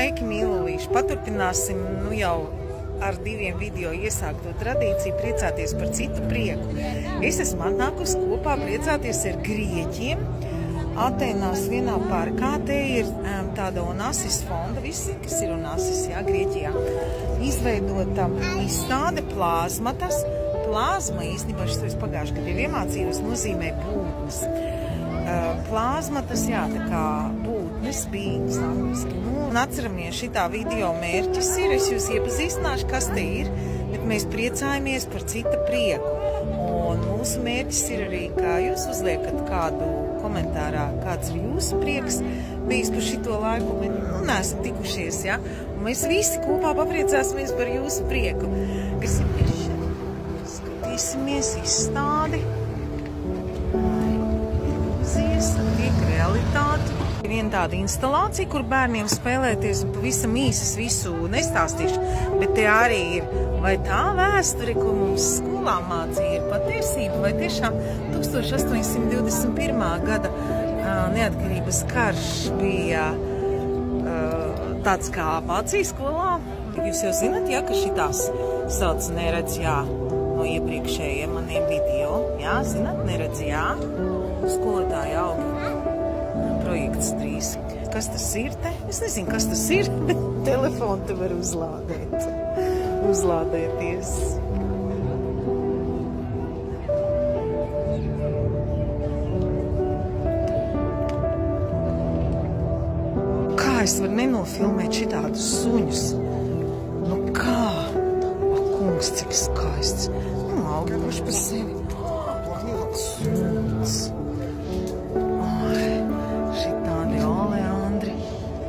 Sveiki, mīlulīši! Paturpināsim jau ar 2 video iesākto tradīciju priecāties par citu prieku. Es esmu atnākusi kopā priecāties ar grieķiem. Atēnās vienā parkā, te ir tāda Onassis fonda, visi, kas ir Onassis, jā, Grieķijā, izveidota izstāde plāzmatas. Plāzma, īstenībā šis pagājuši, kad ir iemācījos, nozīmē būtnes. Plāzmatas, jā, tā kā būtnes, beings angliski. Un atceramies, šitā video mērķis ir, es jūs iepazīstināšu, kas te ir, bet mēs priecājamies par cita prieku. Un mūsu mērķis ir arī, kā jūs uzliekat kādu komentārā, kāds ir jūsu prieks bijis par šito laiku, bet neesam tikušies, ja? Un mēs visi kopā papriecāsimies par jūsu prieku. Kas ir piršana? Skatīsimies izstādi. Ilūzijas, tiek realitāti. Ir viena tāda instalācija, kur bērniem spēlēties, un pavisam īsas visu nestāstīšu, bet te arī ir, vai tā vēsture, ko mums skolā mācīja, ir patiesība, vai tiešām 1821. Gada neatkarības karš bija tāds, kā mācīja skolā. Jūs jau zinat, ja, ka šitās sauc neredz, jā, no iepriekšējiem maniem video. Jā, zinat, neredz, jā. Skolotāja auga projekts 3. Kas tas ir te? Es nezinu, kas tas ir, bet telefonu te var uzlādēt. Uzlādēties. Kā es varu nenofilmēt šitādus suņus? Nu kā? Kungs, cik skaists. Nu, augi paši pa sevi. Suns.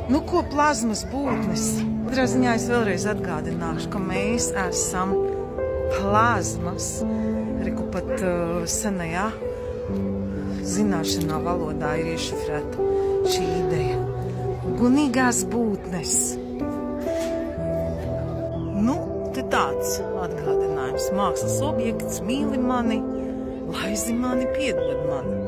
Nu, ko plazmas būtnes? Katrā ziņā es vēlreiz atgādināšu, ka mēs esam plazmas. Reku pat senajā zināšanā valodā ir iešifrēta šī ideja. Gunīgās būtnes. Nu, te tāds atgādinājums. Mākslas objekts, mīli mani, laizi mani, piedod mani.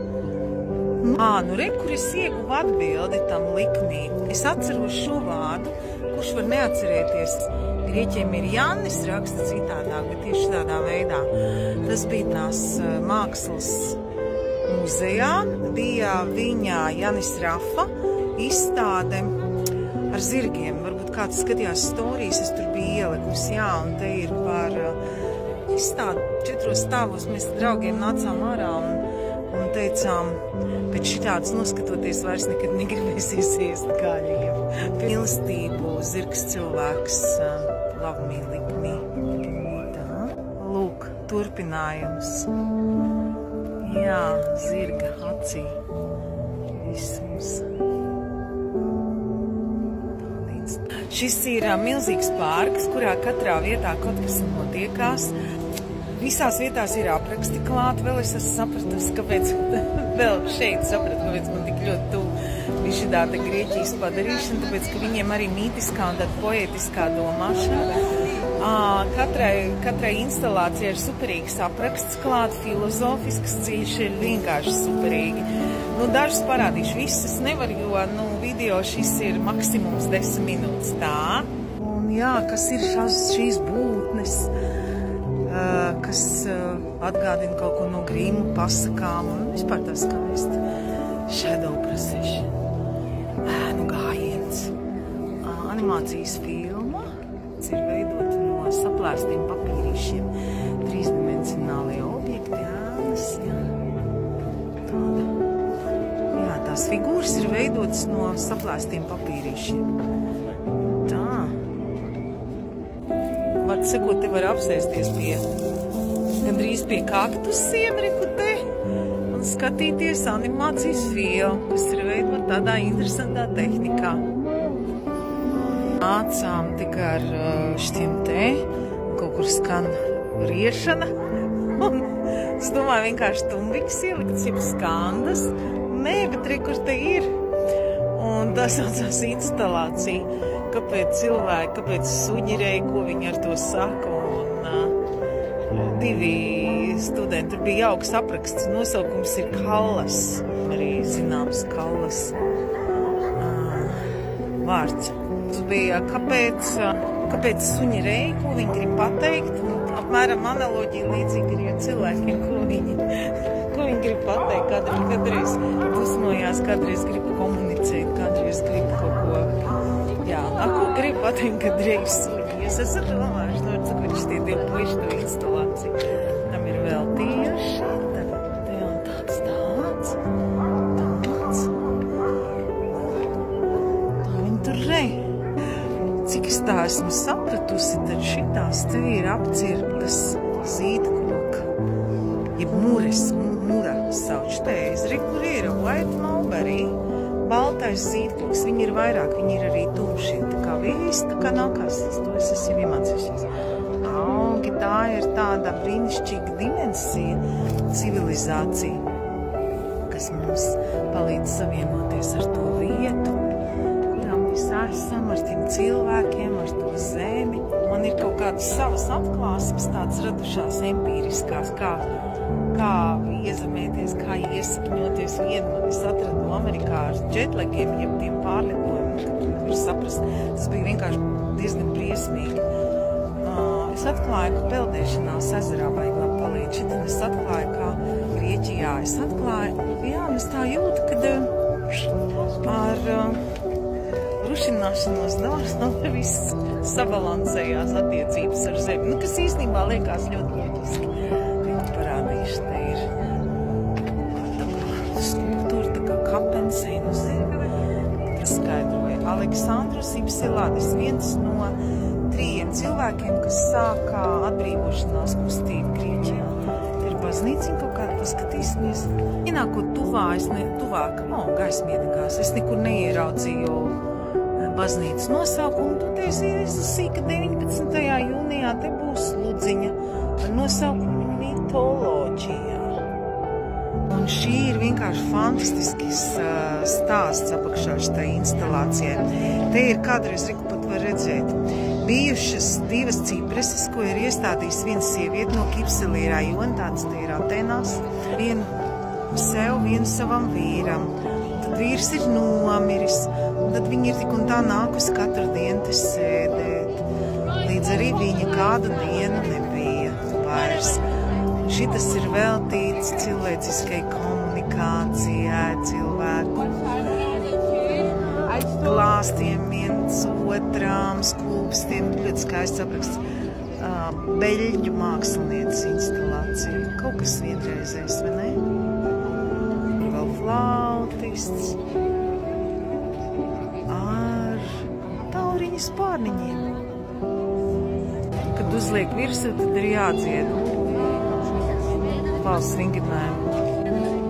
Nu, re, kur es ieguvu atbildi tam likmī. Es atceros šo vārdu, kurš var neatcerēties. Grieķiem ir Jannis, raksta citādāk, bet tieši tādā veidā. Tas bija tās mākslas muzejā, bija viņa Janis Rafa izstāde ar zirgiem. Varbūt kāds skatījās storijas, es tur biju ielikusi, jā, un te ir par izstādi 4 stāvos. Mēs draugiem nācām ārā un teicām, pēc šitādas noskatoties vairs nekad negribēsies ēst gaļiem. Mīlestību, zirgs cilvēks, love me, lick me. Tā, lūk, turpinājums. Jā, zirga acī. Visums. Šis ir milzīgs parks, kurā katrā vietā kaut kas notiekās. Visās vietās ir apraksti klāt, vēl es esmu sapratusi, kāpēc, vēl šeit sapratu, kāpēc man tik ļoti tuvu bija šī tāda Grieķijas padarīšana, tāpēc, ka viņiem arī mītiskā un tāda poetiskā domāšana. Katrai instalācijai ir superīgs apraksts klāt, filozofisks ceļš ir vienkārši superīgi. Nu, dažus parādīšu, visas nevar, jo, nu, video šis ir maksimums 10 minūtes, tā. Un jā, kas ir šīs būtnes? Kas atgādina kaut ko no Grīmu pasakām un vispār tā skaisti. Shadow procession. Ēnu gājiens. Animācijas filma. Tas ir veidota no saplēstiem papīrīšiem. 3-dimensionālie objekti, ēnas, jā. Tāda. Jā, tās figūras ir veidotas no saplēstiem papīrīšiem. Tā. Var sakot, te var apsēsties gandrīz pie kaktusiem, reku te, un skatīties animācijas filmu, kas ir veidot tādā interesantā tehnikā. Nācām tikai ar šitiem te, kaut kur skan riešana, un es domāju, vienkārši tumbiks ielikts, jeb skandas. Nē, bet rekur te ir. Un tas saucās instalācija. Kāpēc cilvēki, kāpēc suģirēji, ko viņi ar to saka, un 2 studenti, tur bija jauks apraksts, nosaukums ir Kallas, arī zināms Kallas vārds. bija, kāpēc suņi rei, ko viņi grib pateikt. Apmēram analoģija līdzīga ir cilvēkiem, ko viņi grib pateikt. Kādreiz dusmojās, kādreiz grib komunicēt, kādreiz grib kaut ko. Jā, ko grib pateikt, kad reiz suņi. Jūs esat domājuši, kurš tie divi puiši to instalāciju. Tam ir vēl tieši. Tāds. Tā viņi tur rei. Cik es tā esmu sapratusi, tad šitās te ir apcirtas zīdkoka, jeb mura sauc teiz. Re, kur ir white mulberry, baltais zīdkoks, viņi ir vairāk, viņi ir arī tumši, tā kā vējs, tā kā nākās, to es esmu iemācījušies. Augi, tā ir tāda brīnišķīga dimensija, civilizācija, kas mums palīdz savienoties ar to vietu, esam ar tiem cilvēkiem, ar to zemi. Man ir kaut kādas savas atklāsmes, tādas radušās empīriskās, kā iezemēties, kā iesakņoties. Vienu es atradu Amerikā ar džetlagiem, jeb tiem pārlidojumiem, kad tu nevar saprast. Tas bija vienkārši diezgan briesmīgi. Es atklāju, ka peldēšanās ezerā vajag labi palīdz. Šitien es atklāju, kā Grieķijā es atklāju. Jā, un es tā jūtu, kad ar rušināšanos viss sabalansējās attiecības ar zemi. Kas īstenībā liekas ļoti loģiski. Parādīšu, te ir skulptūra, tā kā kapensei no zemi. Tas skaidroja Aleksandrs Ipsilādis, viens no 3 cilvēkiem, kas sākā atbrīvošanās kustību Grieķijā. Te ir baznīciņa kaut kāda, paskatīsimies. Ienākot tuvāk, gaismiedegās, es nekur neieraudzīju baznīcas nosaukumu, tad es izlasīju, ka 19. jūnijā te būs ludziņa ar nosaukumu mitoloģijā. Un šī ir vienkārši fantastisks stāsts apakšā šitai instalācijai. Te ir kādreiz, pat var redzēt, bijušas 2 cipreses, ko ir iestādījis viena sieviete no Kipselī rajona, tāds te ir Atenās, vienu sev, vienu savam vīram. Tad vīrs ir nomiris, un tad viņa ir tik un tā nākusi katru dienu te sēdēt. Līdz arī viņa kādu dienu nebija vairs. Šitas ir veltīts cilvēciskai komunikācijai, cilvēku glāstiem viens otram, skūpstiem, ļoti skaists apraksts. Beļģu mākslinieces instalācija. Kaut kas vienreizējs, vai ne? Ir vēl flautists ar tauriņu spārniņiem. Kad uzliek virsū, tad ir jādzied valsts vingrinājumu.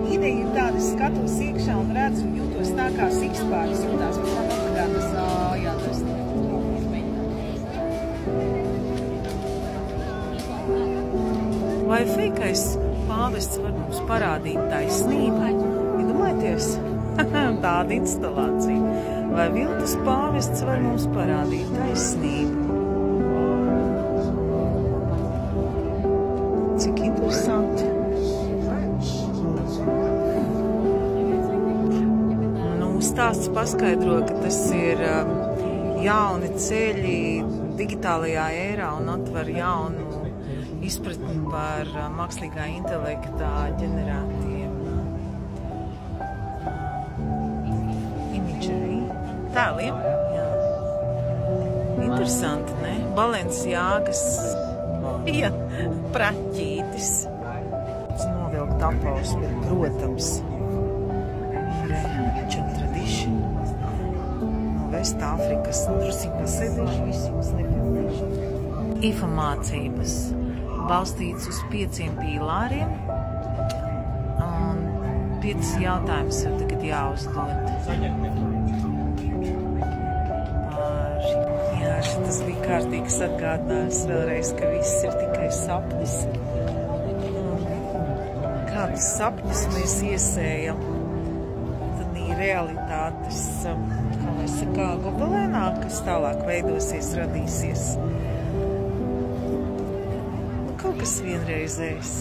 Ideja ir tāda, es skatos iekšā un redzu un jūtos tā kā sikspārnis jūtās, bet man obligāti tas jādos. Vai feikais pāvests var mums parādīt taisnību? Iedomājieties, tāda instalācija. Vai viltus pāvests var mums parādīt taisnību? Cik interesanti. Stāsts paskaidro, ka tas ir jauni ceļi digitālajā ērā un atver jaunu izpratni par mākslīgā intelektā ģenerētiem imagery tēliem. Jā. Interesanti, ne? Balenciāgas, ja, praķītis. Novilkt apaus, bet, protams, Vestāfrikas, drusīgi pasēdīšu, visi jums nepilnīšu. IFA mācības balstīts uz 5 pīlāriem, un 5 jautājumus jau tagad jāuzdod. Jā, tas bija kārtīgs atgādinājums vēlreiz, ka viss ir tikai sapnis. Kādus sapņus mēs iesējam, tad ir realitātes, kā mēs sakā, gobelēnā, kas tālāk veidosies, radīsies. Kaut kas vienreizējs.